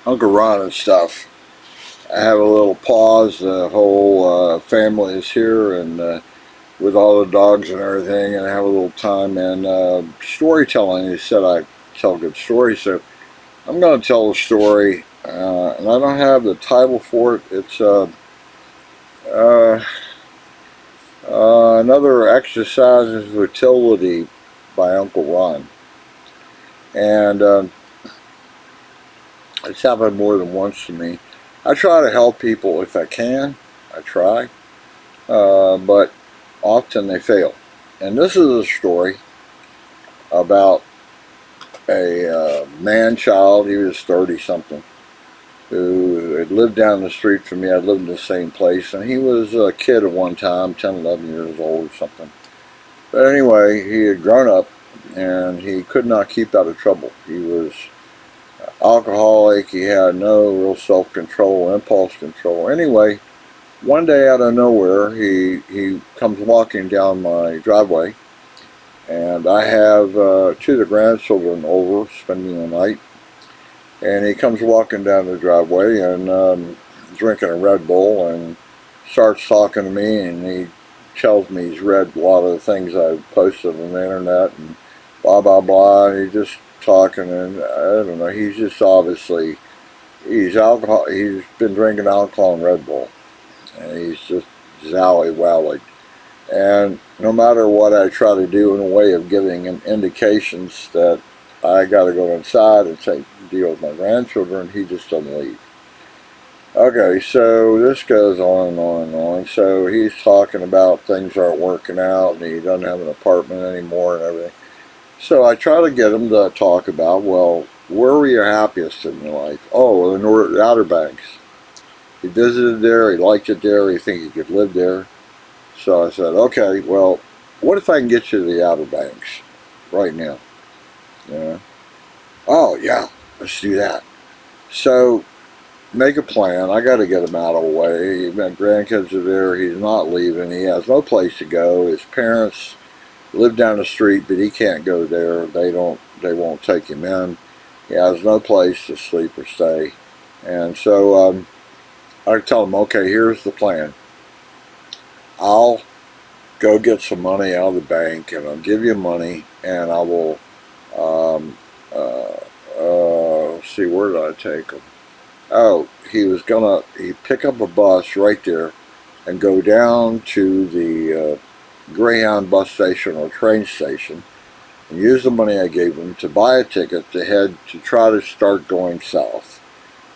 Uncle Ron and stuff. I have a little pause. The whole family is here, and with all the dogs and everything, and I have a little time. And storytelling, he said I tell good stories, so I'm going to tell a story. And I don't have the title for it. It's uh, another exercise in fertility by Uncle Ron. And it's happened more than once to me. I try to help people if I can. I try. But often they fail. And this is a story about a man child, he was 30 something, who had lived down the street from me. I lived in the same place, and he was a kid at one time, 10, 11 years old or something. But anyway, he had grown up, and he could not keep out of trouble. He was alcoholic, he had no real self-control, impulse control. Anyway, one day out of nowhere, he comes walking down my driveway, and I have two of the grandchildren over spending the night, and he comes walking down the driveway and drinking a Red Bull and starts talking to me, and he tells me he's read a lot of the things I've posted on the internet and blah blah blah, and he's just talking, and I don't know, he's just obviously, he's been drinking alcohol and Red Bull, and he's just zally-wally. And no matter what I try to do in a way of giving him indications that I got to go inside and deal with my grandchildren, he just doesn't leave. Okay, so this goes on and on and on. So he's talking about things aren't working out, and he doesn't have an apartment anymore and everything. So I try to get him to talk about, well, where were you happiest in your life? Oh, the Outer Banks. He visited there, he liked it there, he think he could live there. So I said, okay, well, what if I can get you to the Outer Banks right now? Yeah. Oh, yeah, let's do that. So make a plan. I got to get him out of the way. My grandkids are there. He's not leaving. He has no place to go. His parents live down the street, but he can't go there. They won't take him in. He has no place to sleep or stay. And so I tell him, okay, here's the plan. I'll go get some money out of the bank, and I'll give you money, and I will, let's see, where did I take him? Oh, he'd pick up a bus right there and go down to the Greyhound bus station or train station and use the money I gave him to buy a ticket to try to start going south.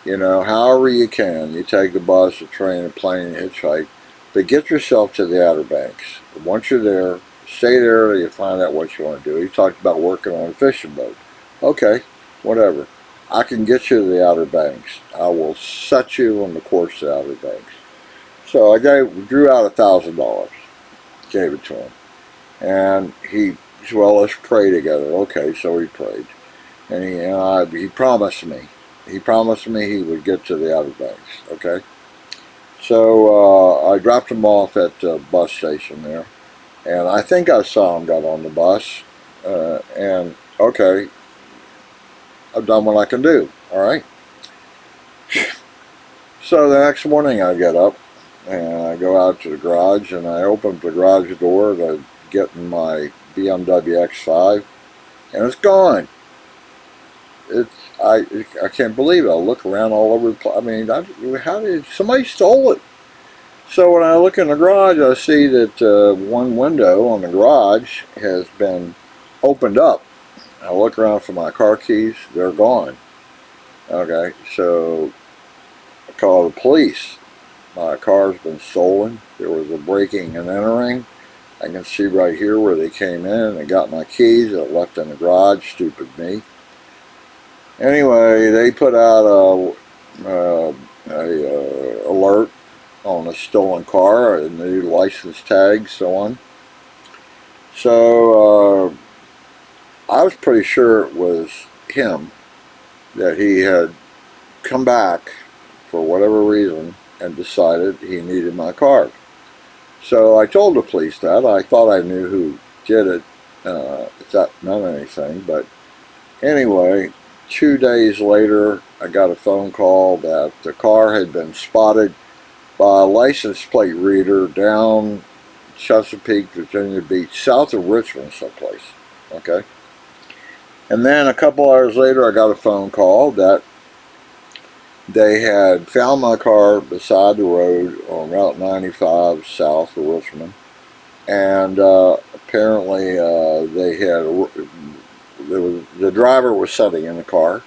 You know, however you can. You take the bus, the train, a plane, hitchhike. But get yourself to the Outer Banks. Once you're there, stay there till you find out what you want to do. He talked about working on a fishing boat. Okay, whatever. I can get you to the Outer Banks. I will set you on the course to the Outer Banks. So I drew out $1,000, gave it to him. And he said, well, let's pray together. Okay, so we prayed. And he promised me. He promised me he would get to the Outer Banks. Okay? So I dropped him off at the bus station there, and I think I saw him got on the bus, and okay, I've done what I can do, all right? So the next morning I get up, and I go out to the garage, and I open the garage door to get in my BMW X5, and it's gone. I can't believe it. I look around all over the place. I mean, how did somebody stole it? So when I look in the garage, I see that one window on the garage has been opened up. I look around for my car keys. They're gone. Okay, so I call the police. My car's been stolen. There was a breaking and entering. I can see right here where they came in and got my keys. I left in the garage. Stupid me. Anyway, they put out a alert on a stolen car, a new license tag, so on. So I was pretty sure it was him, that he had come back for whatever reason and decided he needed my car. So I told the police that. I thought I knew who did it. That meant anything, but anyway, 2 days later, I got a phone call that the car had been spotted by a license plate reader down Chesapeake, Virginia Beach, south of Richmond someplace. Okay. And then a couple hours later, I got a phone call that they had found my car beside the road on Route 95 south of Richmond. And apparently the driver was sitting in the car.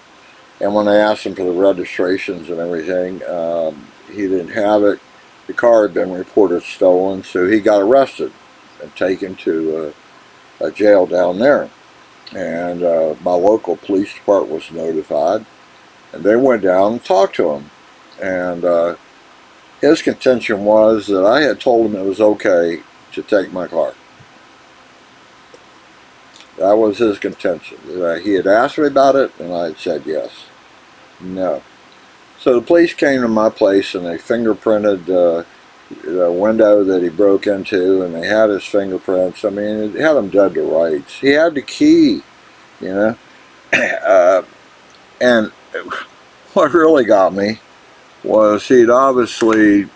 And when they asked him for the registrations and everything, he didn't have it. The car had been reported stolen, so he got arrested and taken to a jail down there. And my local police department was notified, and they went down and talked to him. And his contention was that I had told him it was okay to take my car. That was his contention. He had asked me about it, and I had said yes. No. So the police came to my place, and they fingerprinted the window that he broke into, and they had his fingerprints. I mean, it had him dead to rights. He had the key, you know. And what really got me was he'd obviously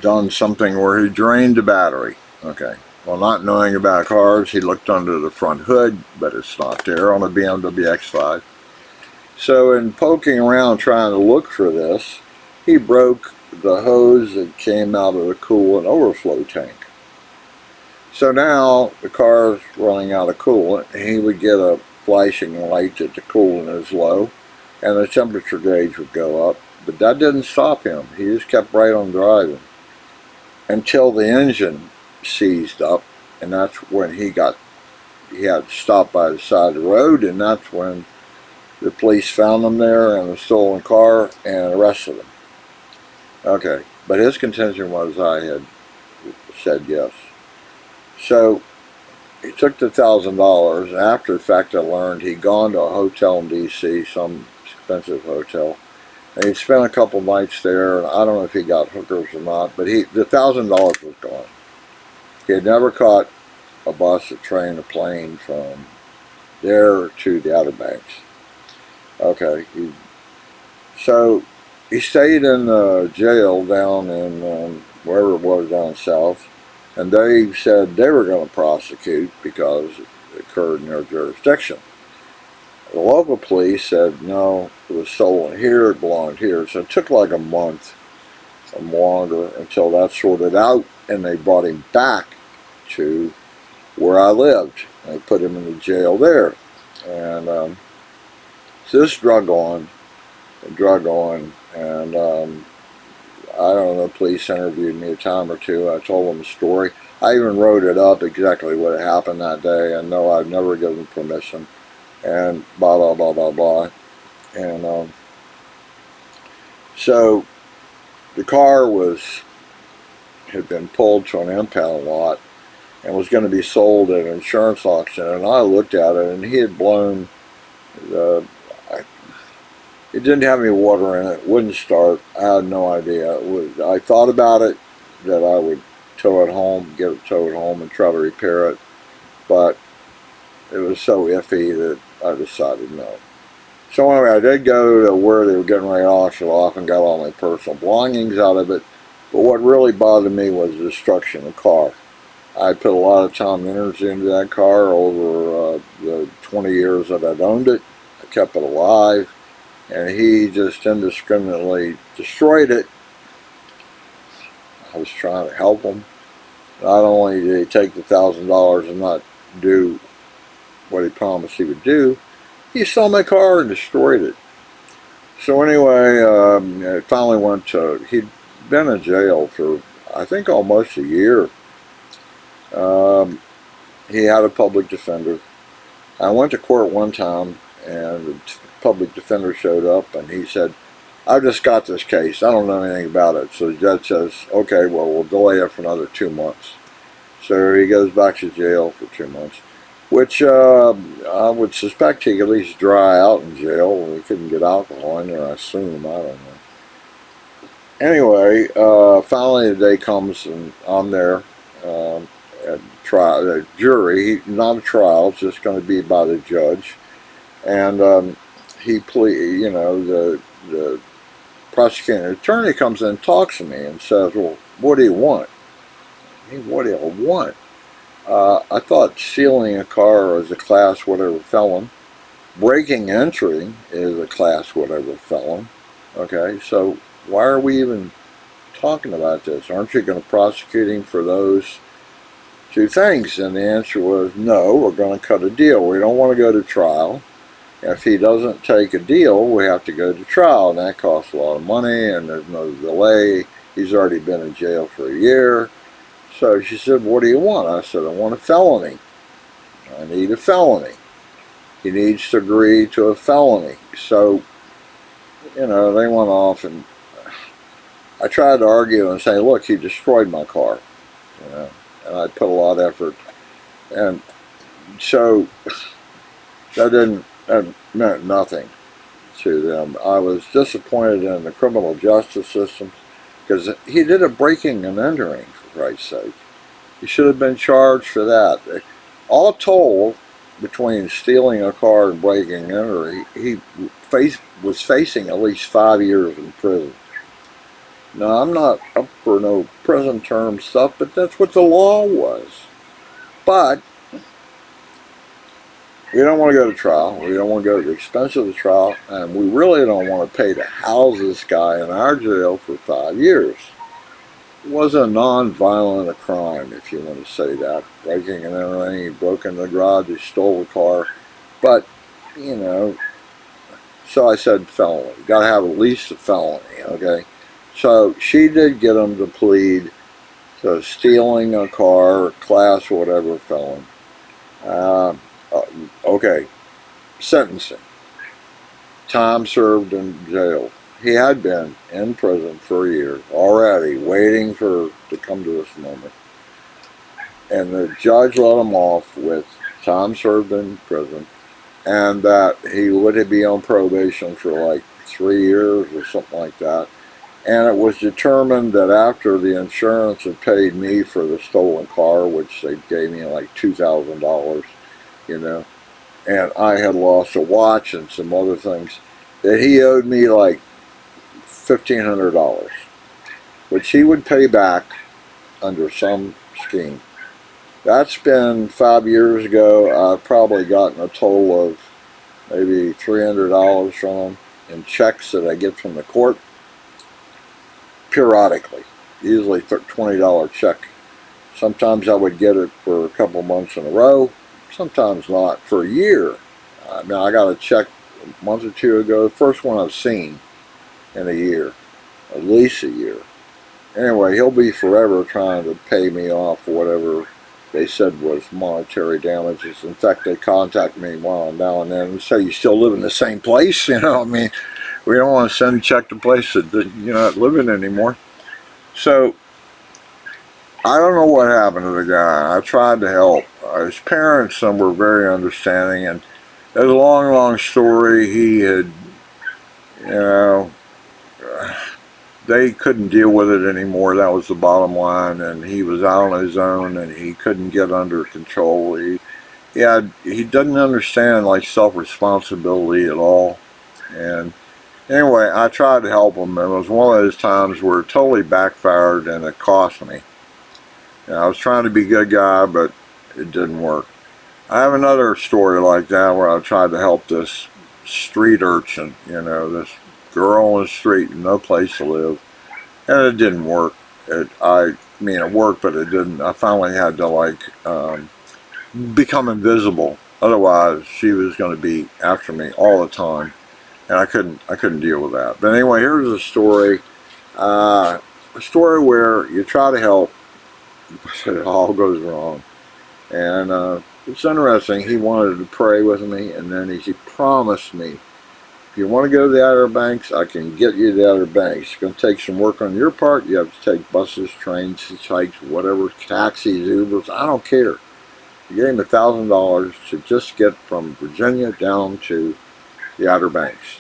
done something where he drained the battery. Okay. Well, not knowing about cars, he looked under the front hood, but it's not there on a BMW X5. So in poking around trying to look for this, he broke the hose that came out of the coolant overflow tank. So now the car's running out of coolant, and he would get a flashing light that the coolant is low, and the temperature gauge would go up. But that didn't stop him. He just kept right on driving until the engine seized up, and that's when he had stopped by the side of the road, and that's when the police found him there in a stolen car and arrested him. Okay, but his contention was I had said yes. So he took the $1,000, and after the fact I learned he'd gone to a hotel in D.C., some expensive hotel, and he'd spent a couple nights there, and I don't know if he got hookers or not, but the $1,000 was gone. He had never caught a bus, a train, a plane from there to the Outer Banks. Okay, so he stayed in jail down in wherever it was down south, and they said they were going to prosecute because it occurred in their jurisdiction. The local police said no, it was stolen here, it belonged here. So it took like a month or longer until that sorted out, and they brought him back to where I lived. They put him in the jail there, and so this drug on, and I don't know, police interviewed me a time or two. I told them the story. I even wrote it up exactly what had happened that day, and no, I've never given permission, and blah, blah, blah, blah, blah. And so the car had been pulled to an impound lot and was going to be sold at an insurance auction, and I looked at it, and he had blown it didn't have any water in it, wouldn't start. I had no idea. I thought about it, that I would tow it home, get it towed home and try to repair it, but it was so iffy that I decided no. So anyway, I did go to where they were getting ready to auction off and got all my personal belongings out of it, but what really bothered me was the destruction of the car. I put a lot of time and energy into that car over the 20 years that I'd owned it. I kept it alive, and he just indiscriminately destroyed it. I was trying to help him. Not only did he take the $1,000 and not do what he promised he would do, he stole my car and destroyed it. So anyway, it finally went to, he'd been in jail for, I think, almost a year. He had a public defender. I went to court one time, and the public defender showed up, and he said, "I've just got this case. I don't know anything about it." So the judge says, "Okay, well, we'll delay it for another 2 months." So he goes back to jail for 2 months, which I would suspect he could at least dry out in jail. He couldn't get alcohol in there, I assume. I don't know. Anyway, finally the day comes, and I'm there at trial, a jury, not a trial. It's just going to be by the judge. And the prosecuting attorney comes in and talks to me and says, well, what do you want? I mean, what do you want? I thought stealing a car is a class whatever felon. Breaking and entering is a class whatever felon. Okay, so why are we even talking about this? Aren't you going to prosecute him for those two things? And the answer was, no, we're going to cut a deal. We don't want to go to trial. If he doesn't take a deal, we have to go to trial, and that costs a lot of money, and there's no delay. He's already been in jail for a year. So she said, what do you want? I said, I want a felony. I need a felony. He needs to agree to a felony. So, they went off, and I tried to argue and say, look, he destroyed my car. And I put a lot of effort. And so that meant nothing to them. I was disappointed in the criminal justice system because he did a breaking and entering, for Christ's sake. He should have been charged for that. All told, between stealing a car and breaking and entering, he was facing at least 5 years in prison. Now, I'm not up for no prison term stuff, but that's what the law was. But we don't want to go to trial. We don't want to go to the expense of the trial, and we really don't want to pay to house this guy in our jail for 5 years. It was a non-violent crime, if you want to say that. Breaking and entering, he broke into the garage, he stole the car. But, so I said felony. You got to have at least a felony, okay? So she did get him to plead to stealing a car, class or whatever felon. Okay, sentencing. Time served in jail. He had been in prison for a year already, waiting to come to this moment. And the judge let him off with time served in prison, and that he would be on probation for like 3 years or something like that. And it was determined that after the insurance had paid me for the stolen car, which they gave me like $2,000, and I had lost a watch and some other things, that he owed me like $1,500, which he would pay back under some scheme. That's been 5 years ago. I've probably gotten a total of maybe $300 from him in checks that I get from the court periodically, usually $20 check. Sometimes I would get it for a couple months in a row, sometimes not, for a year. I mean, I got a check a month or two ago, the first one I've seen in a year, at least a year. Anyway, he'll be forever trying to pay me off for whatever they said was monetary damages. In fact, they contact me while I'm down there and say, you still live in the same place? I mean, we don't want to send a check to a place that you're not living anymore. So, I don't know what happened to the guy. I tried to help. His parents were very understanding, and it's a long, long story. He had, they couldn't deal with it anymore. That was the bottom line, and he was out on his own, and he couldn't get under control. He doesn't understand like self-responsibility at all. And anyway, I tried to help him. It was one of those times where it totally backfired, and it cost me. I was trying to be a good guy, but it didn't work. I have another story like that where I tried to help this street urchin, this girl on the street, no place to live, and it didn't work. It worked, but it didn't. I finally had to become invisible. Otherwise, she was going to be after me all the time, and I couldn't deal with that. But anyway, here's a story where you try to help, but it all goes wrong. And it's interesting. He wanted to pray with me, and then he promised me, if you want to go to the Outer Banks, I can get you to the Outer Banks. It's going to take some work on your part. You have to take buses, trains, hitchhikes, whatever, taxis, Ubers. I don't care. He gave him $1,000 to just get from Virginia down to the Outer Banks.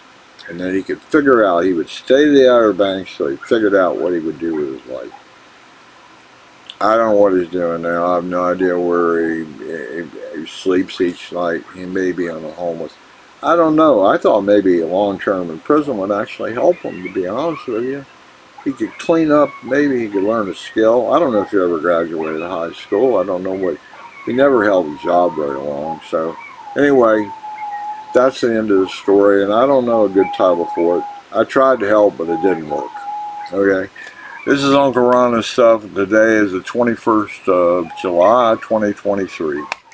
And then he could figure out, he would stay to the Outer Banks, so he figured out what he would do with his life. I don't know what he's doing now. I have no idea where he sleeps each night. He may be on a homeless. I don't know. I thought maybe a long-term in prison would actually help him, to be honest with you. He could clean up, maybe he could learn a skill. I don't know if he ever graduated high school. I don't know what, he never held a job very long. So anyway, that's the end of the story, and I don't know a good title for it. I tried to help, but it didn't work. Okay, this is Uncle Ron and stuff. Today is the 21st of July, 2023.